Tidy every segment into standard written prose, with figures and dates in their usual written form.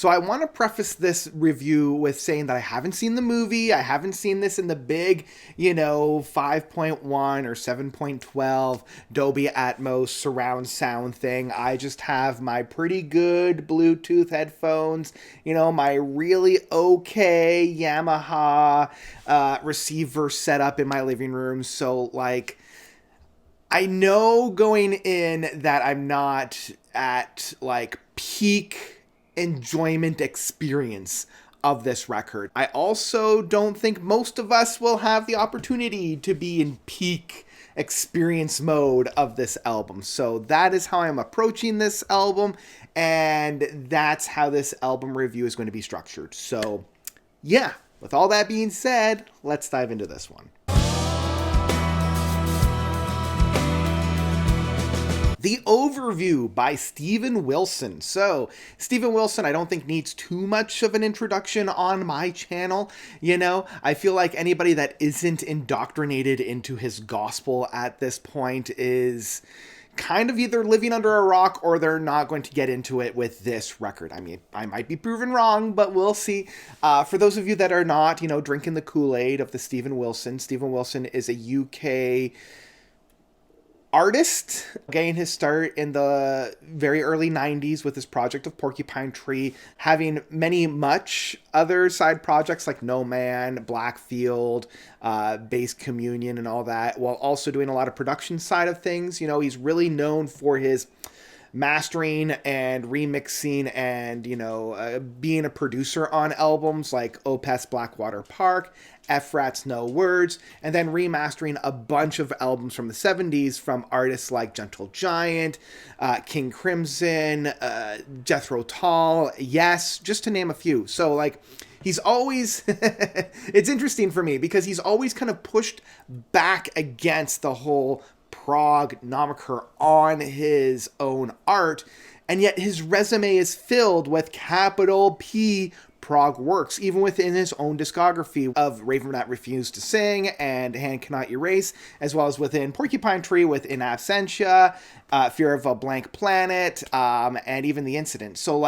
So I want to preface this review with saying that I haven't seen the movie. I haven't seen this in the big, 5.1 or 7.12 Dolby Atmos surround sound thing. I just have my pretty good Bluetooth headphones, my really okay Yamaha receiver set up in my living room. So, I know going in that I'm not at, peak enjoyment experience of this record. I also don't think most of us will have the opportunity to be in peak experience mode of this album. So that is how I'm approaching this album, and that's how this album review is going to be structured. So yeah, with all that being said, let's dive into this one. The Overview by Steven Wilson. So, Steven Wilson, I don't think needs too much of an introduction on my channel. I feel like anybody that isn't indoctrinated into his gospel at this point is kind of either living under a rock or they're not going to get into it with this record. I mean, I might be proven wrong, but we'll see. For those of you that are not, drinking the Kool-Aid of the Steven Wilson is a UK artist, getting his start in the very early 90s with his project of Porcupine Tree, having much other side projects like No Man, Blackfield, Base Communion and all that, while also doing a lot of production side of things. He's really known for his mastering and remixing and, being a producer on albums like Opus Blackwater Park, F-Rat's No Words, and then remastering a bunch of albums from the 70s from artists like Gentle Giant, King Crimson, Jethro Tull, Yes, just to name a few. So, he's always, it's interesting for me because he's always kind of pushed back against the whole PROG moniker on his own art, and yet his resume is filled with capital P PROG works, even within his own discography of Raven That Refused to Sing and Hand Cannot Erase, as well as within Porcupine Tree with In Absentia, Fear of a Blank Planet, and even The Incident. So,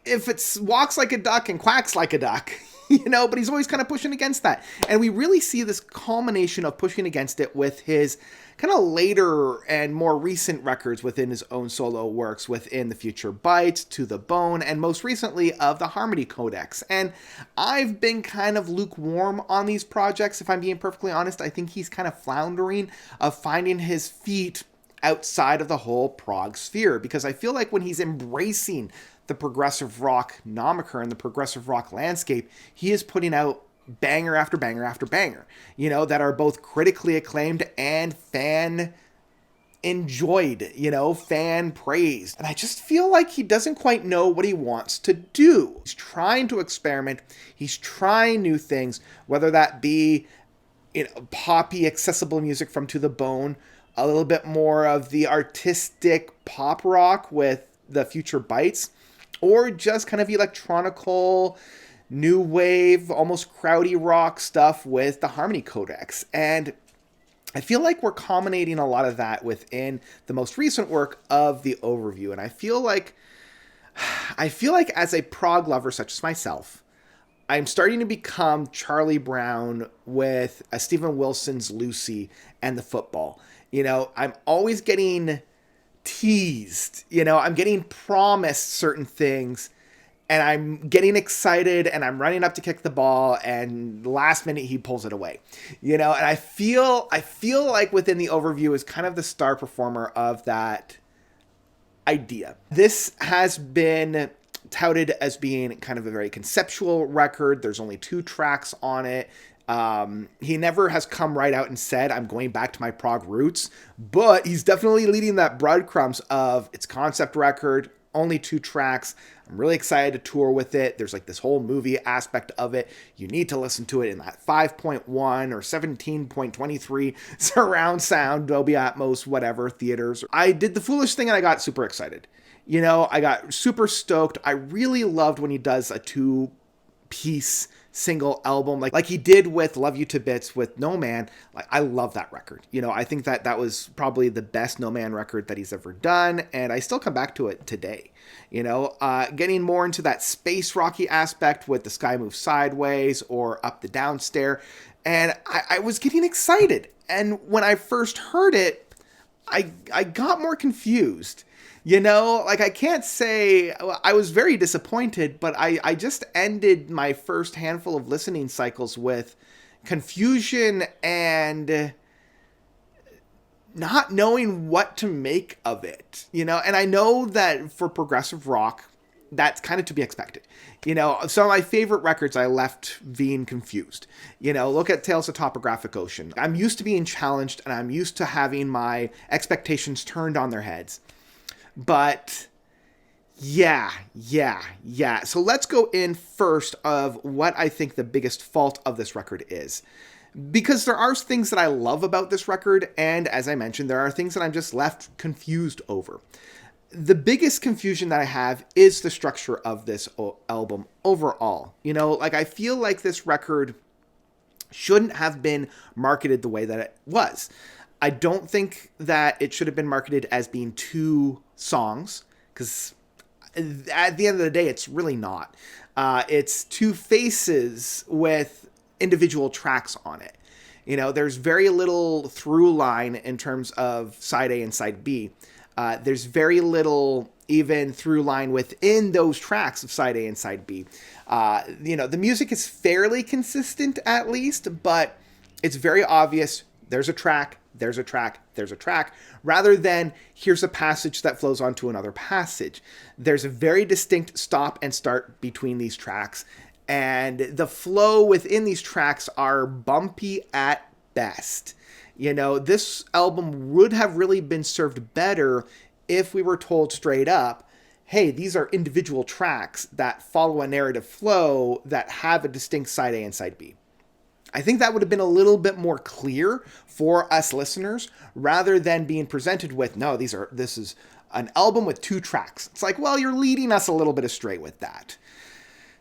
if it walks like a duck and quacks like a duck, but he's always kind of pushing against that. And we really see this culmination of pushing against it with his kind of later and more recent records within his own solo works, within The Future Bites, To the Bone, and most recently of the Harmony Codex. And I've been kind of lukewarm on these projects, if I'm being perfectly honest. I think he's kind of floundering of finding his feet outside of the whole PROG sphere, because I feel like when he's embracing the progressive rock moniker and the progressive rock landscape, he is putting out banger after banger after banger, that are both critically acclaimed and fan enjoyed, fan praised. And I just feel like he doesn't quite know what he wants to do. He's trying to experiment. He's trying new things, whether that be, poppy, accessible music from To the Bone, a little bit more of the artistic pop rock with The Future Bites, or just kind of electronical, new wave, almost crowdy rock stuff with the Harmony Codex. And I feel like we're culminating a lot of that within the most recent work of The Overview. And I feel like as a prog lover such as myself, I'm starting to become Charlie Brown with Steven Wilson's Lucy and the football. I'm always getting teased, I'm getting promised certain things, and I'm getting excited and I'm running up to kick the ball, and last minute he pulls it away, and I feel like within The Overview is kind of the star performer of that idea. This has been touted as being kind of a very conceptual record. There's only 2 tracks on it. He never has come right out and said, I'm going back to my prog roots, but he's definitely leading that breadcrumbs of it's concept record, only 2 tracks. I'm really excited to tour with it. There's this whole movie aspect of it. You need to listen to it in that 5.1 or 17.23 surround sound, Dolby Atmos, whatever, theaters. I did the foolish thing and I got super excited. I got super stoked. I really loved when he does a 2-piece single album, like he did with Love You to Bits with No Man. Like, I love that record. I think that was probably the best No Man record that he's ever done, and I still come back to it today. Getting more into that space rocky aspect with The Sky Moves Sideways or Up the Down Stair, and I was getting excited. And when I first heard it, I got more confused. I can't say I was very disappointed, but I just ended my first handful of listening cycles with confusion and not knowing what to make of it, and I know that for progressive rock, that's kind of to be expected. Some of my favorite records I left being confused. Look at Tales of Topographic Ocean. I'm used to being challenged, and I'm used to having my expectations turned on their heads. But yeah. So let's go in first of what I think the biggest fault of this record is. Because there are things that I love about this record, and as I mentioned, there are things that I'm just left confused over. The biggest confusion that I have is the structure of this album overall. I feel like this record shouldn't have been marketed the way that it was. I don't think that it should have been marketed as being 2 songs, because at the end of the day, it's really not. It's 2 faces with individual tracks on it. There's very little through line in terms of side A and side B. There's very little even through line within those tracks of side A and side B. The music is fairly consistent at least, but it's very obvious there's a track, there's a track, there's a track, rather than here's a passage that flows onto another passage. There's a very distinct stop and start between these tracks, and the flow within these tracks are bumpy at best. This album would have really been served better if we were told straight up, hey, these are individual tracks that follow a narrative flow that have a distinct side A and side B. I think that would have been a little bit more clear for us listeners, rather than being presented with, no, this is an album with 2 tracks. It's like, well, you're leading us a little bit astray with that.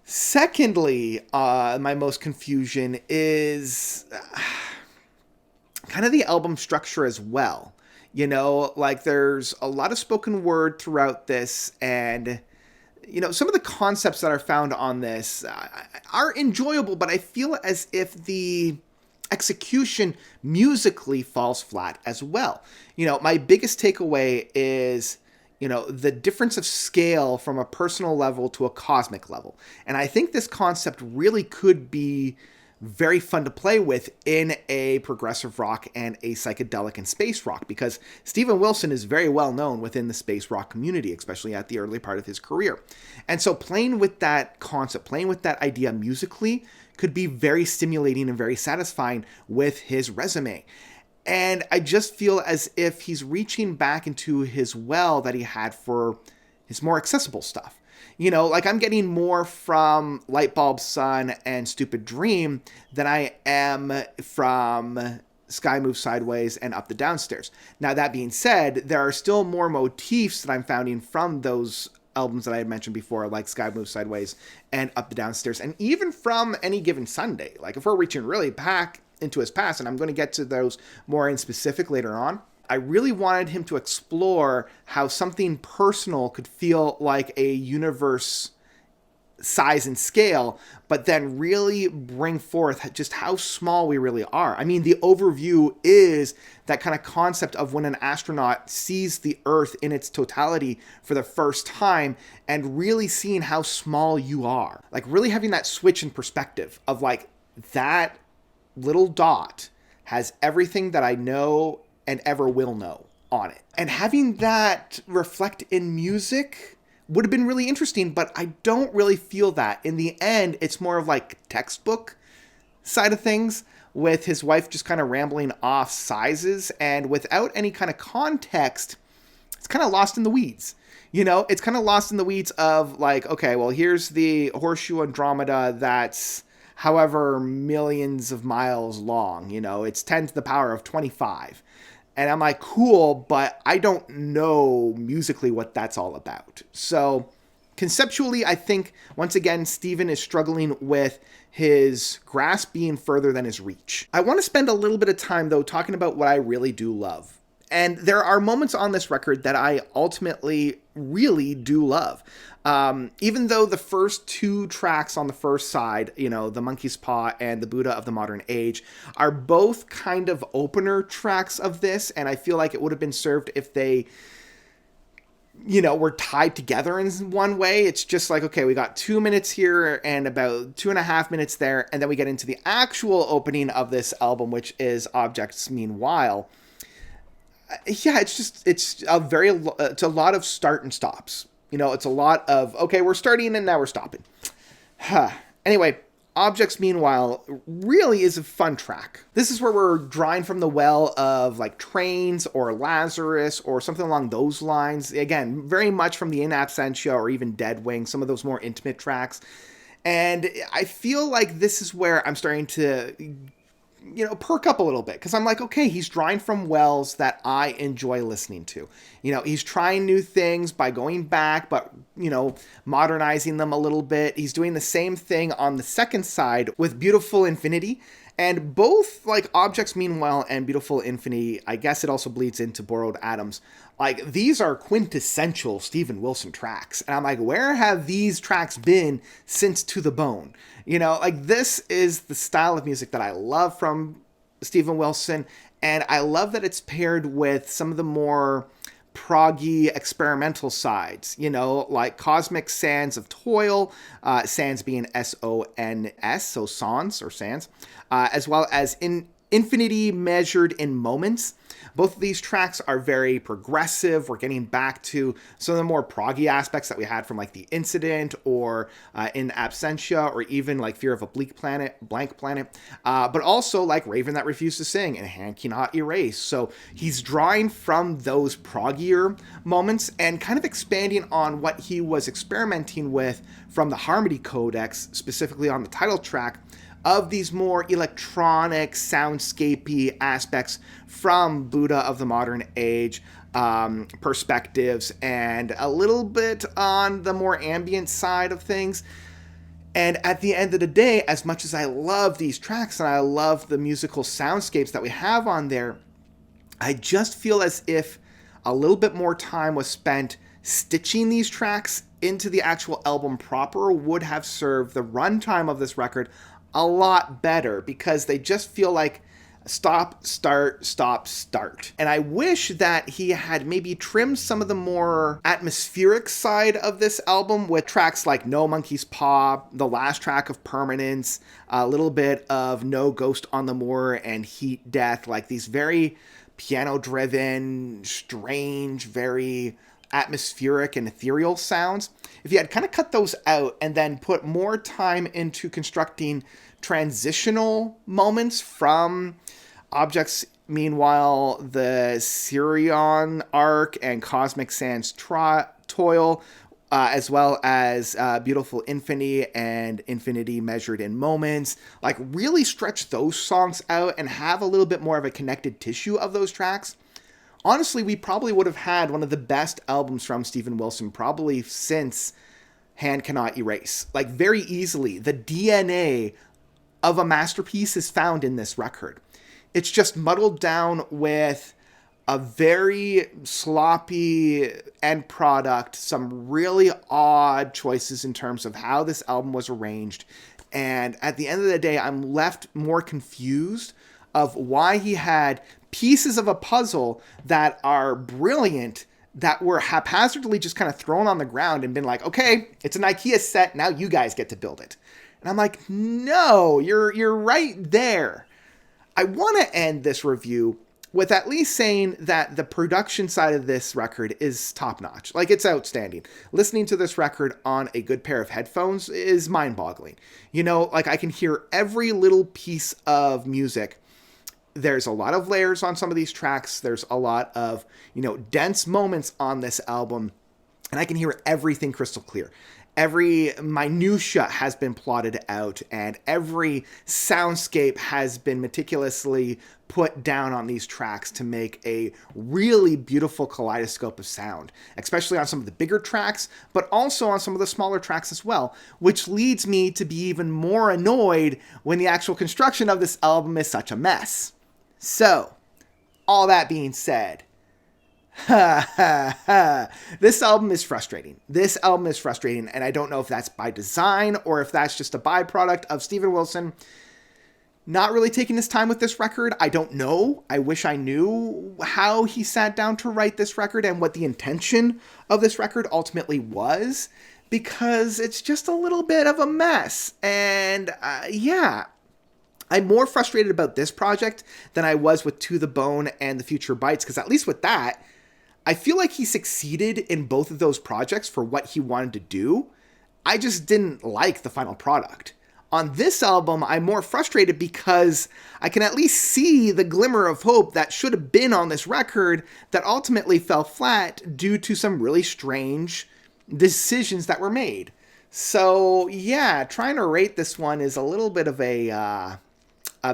Secondly, my most confusion is kind of the album structure as well. There's a lot of spoken word throughout this, and some of the concepts that are found on this are enjoyable, but I feel as if the execution musically falls flat as well. My biggest takeaway is, the difference of scale from a personal level to a cosmic level. And I think this concept really could be very fun to play with in a progressive rock and a psychedelic and space rock, because Steven Wilson is very well known within the space rock community, especially at the early part of his career. And so playing with that concept, playing with that idea musically could be very stimulating and very satisfying with his resume. And I just feel as if he's reaching back into his well that he had for his more accessible stuff. I'm getting more from Lightbulb Sun and Stupid Dream than I am from Sky Moves Sideways and Up the Downstairs. Now, that being said, there are still more motifs that I'm finding from those albums that I had mentioned before, like Sky Moves Sideways and Up the Downstairs, and even from Any Given Sunday. Like, if we're reaching really back into his past, and I'm going to get to those more in specific later on, I really wanted him to explore how something personal could feel like a universe size and scale, but then really bring forth just how small we really are. I mean, the overview is that kind of concept of when an astronaut sees the Earth in its totality for the first time and really seeing how small you are. Like, really having that switch in perspective of, like, that little dot has everything that I know and ever will know on it. And having that reflect in music would have been really interesting, but I don't really feel that. In the end, it's more of like textbook side of things, with his wife just kind of rambling off sizes, and without any kind of context, it's kind of lost in the weeds. It's kind of lost in the weeds of like, okay, well, here's the Horseshoe Andromeda that's however millions of miles long, it's 10 to the power of 25. And I'm like, cool, but I don't know musically what that's all about. So Conceptually, I think, once again, Steven is struggling with his grasp being further than his reach. I want to spend a little bit of time, though, talking about what I really do love. And there are moments on this record that I ultimately really do love. Even though the first two tracks on the first side, The Monkey's Paw and The Buddha of the Modern Age, are both kind of opener tracks of this, and I feel like it would have been served if they were tied together in one way. It's just like, okay, we got 2 minutes here and about 2.5 minutes there, and then we get into the actual opening of this album, which is Objects Meanwhile. Yeah, it's a lot of start and stops. It's a lot of, okay, we're starting and now we're stopping. Anyway, Objects Meanwhile really is a fun track. This is where we're drawing from the well of like Trains or Lazarus or something along those lines. Again, very much from the In Absentia or even Dead Wing, some of those more intimate tracks. And I feel like this is where I'm starting to perk up a little bit, because I'm like, okay, he's drawing from wells that I enjoy listening to. He's trying new things by going back, but, modernizing them a little bit. He's doing the same thing on the second side with Beautiful Infinity. And both, like, Objects Meanwhile and Beautiful Infinity, I guess it also bleeds into Borrowed Atoms. Like, these are quintessential Steven Wilson tracks. And I'm like, where have these tracks been since To the Bone? This is the style of music that I love from Steven Wilson. And I love that it's paired with some of the more proggy experimental sides, like Cosmic Sands of Toil, Sands being S-O-N-S, so Sans or Sands, as well as Infinity Measured in Moments. Both of these tracks are very progressive. We're getting back to some of the more proggy aspects that we had from like The Incident or In Absentia, or even like Fear of a Blank Planet, but also like Raven That Refused to Sing and Hand Cannot Erase. So he's drawing from those proggier moments and kind of expanding on what he was experimenting with from the Harmony Codex, specifically on the title track, of these more electronic, soundscapey aspects from Buddha of the Modern Age perspectives, and a little bit on the more ambient side of things. And at the end of the day, as much as I love these tracks and I love the musical soundscapes that we have on there, I just feel as if a little bit more time was spent stitching these tracks into the actual album proper would have served the runtime of this record a lot better, because they just feel like stop, start, stop, start. And I wish that he had maybe trimmed some of the more atmospheric side of this album with tracks like No Monkey's Paw, the last track of Permanence, a little bit of No Ghost on the Moor and Heat Death, like these very piano-driven, strange, very atmospheric and ethereal sounds. If you had kind of cut those out and then put more time into constructing transitional moments from Objects Meanwhile, the Sirion arc and Cosmic Sands Toil, as well as Beautiful Infinity and Infinity Measured in Moments, like really stretch those songs out and have a little bit more of a connected tissue of those tracks, honestly, we probably would have had one of the best albums from Steven Wilson probably since Hand Cannot Erase. Like, very easily, the DNA of a masterpiece is found in this record. It's just muddled down with a very sloppy end product, some really odd choices in terms of how this album was arranged. And at the end of the day, I'm left more confused of why he had pieces of a puzzle that are brilliant that were haphazardly just kind of thrown on the ground and been like, okay, it's an IKEA set, now you guys get to build it. And I'm like, no, you're right there. I want to end this review with at least saying that the production side of this record is top-notch. Like, it's outstanding. Listening to this record on a good pair of headphones is mind-boggling. Like, I can hear every little piece of music. There's a lot of layers on some of these tracks. There's a lot of, dense moments on this album. and I can hear everything crystal clear. Every minutia has been plotted out, and every soundscape has been meticulously put down on these tracks to make a really beautiful kaleidoscope of sound, especially on some of the bigger tracks, but also on some of the smaller tracks as well, which leads me to be even more annoyed when the actual construction of this album is such a mess. So, all that being said, this album is frustrating. This album is frustrating, and I don't know if that's by design or if that's just a byproduct of Steven Wilson not really taking his time with this record. I don't know. I wish I knew how he sat down to write this record and what the intention of this record ultimately was, because it's just a little bit of a mess. And yeah, I'm more frustrated about this project than I was with To the Bone and The Future Bites, because at least with that, I feel like he succeeded in both of those projects for what he wanted to do. I just didn't like the final product. On this album, I'm more frustrated because I can at least see the glimmer of hope that should have been on this record that ultimately fell flat due to some really strange decisions that were made. So yeah, trying to rate this one is a little bit of a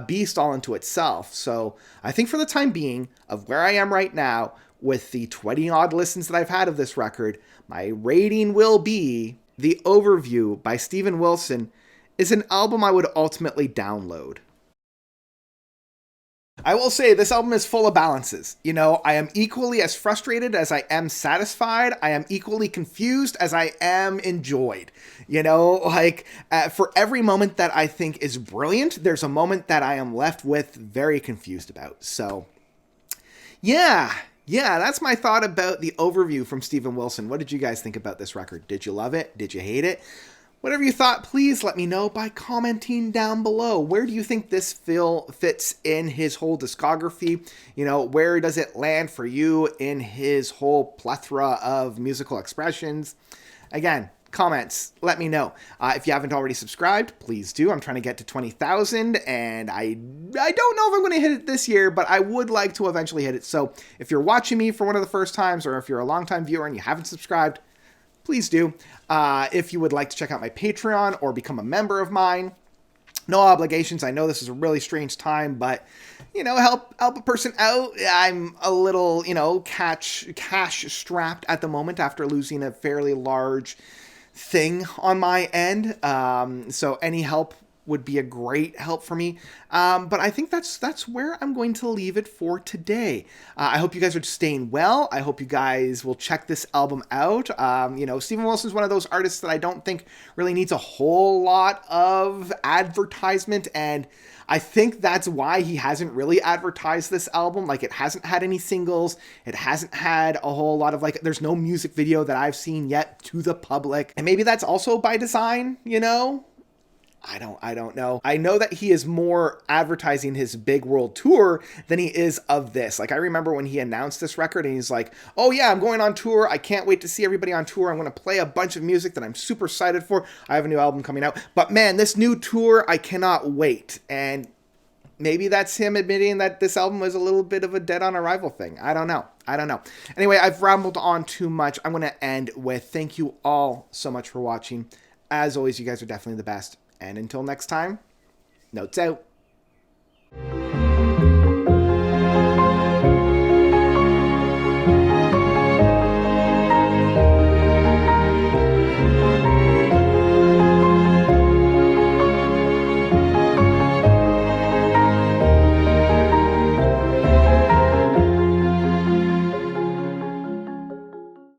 beast all into itself. So I think for the time being, of where I am right now, with the 20 odd listens that I've had of this record, my rating will be The Overview by Steven Wilson is an album I would ultimately download. I will say this album is full of balances. You know, I am equally as frustrated as I am satisfied. I am equally confused as I am enjoyed. You know, like for every moment that I think is brilliant, there's a moment that I am left with very confused about. So, yeah, that's my thought about The Overview from Steven Wilson. What did you guys think about this record? Did you love it? Did you hate it? Whatever you thought, please let me know by commenting down below. Where do you think this fits in his whole discography? You know, where does it land for you in his whole plethora of musical expressions? Again, comments, let me know. If you haven't already subscribed, please do. I'm trying to get to 20,000, and I don't know if I'm going to hit it this year, but I would like to eventually hit it. So if you're watching me for one of the first times, or if you're a longtime viewer and you haven't subscribed, please do. If you would like to check out my Patreon or become a member of mine, no obligations. I know this is a really strange time, but, you know, help a person out. I'm a little, you know, cash strapped at the moment after losing a fairly large thing on my end. So any help would be a great help for me. But I think that's where I'm going to leave it for today. I hope you guys are staying well. I hope you guys will check this album out. You know, Steven Wilson's one of those artists that I don't think really needs a whole lot of advertisement, and I think that's why he hasn't really advertised this album. Like, it hasn't had any singles. It hasn't had a whole lot of, like, there's no music video that I've seen yet to the public. And maybe that's also by design, you know? I don't know. I know that he is more advertising his big world tour than he is of this. Like, I remember when he announced this record and he's like, oh yeah, I'm going on tour. I can't wait to see everybody on tour. I'm going to play a bunch of music that I'm super excited for. I have a new album coming out. But man, this new tour, I cannot wait. And maybe that's him admitting that this album was a little bit of a dead on arrival thing. I don't know. Anyway, I've rambled on too much. I'm going to end with thank you all so much for watching. As always, you guys are definitely the best. And until next time, notes out.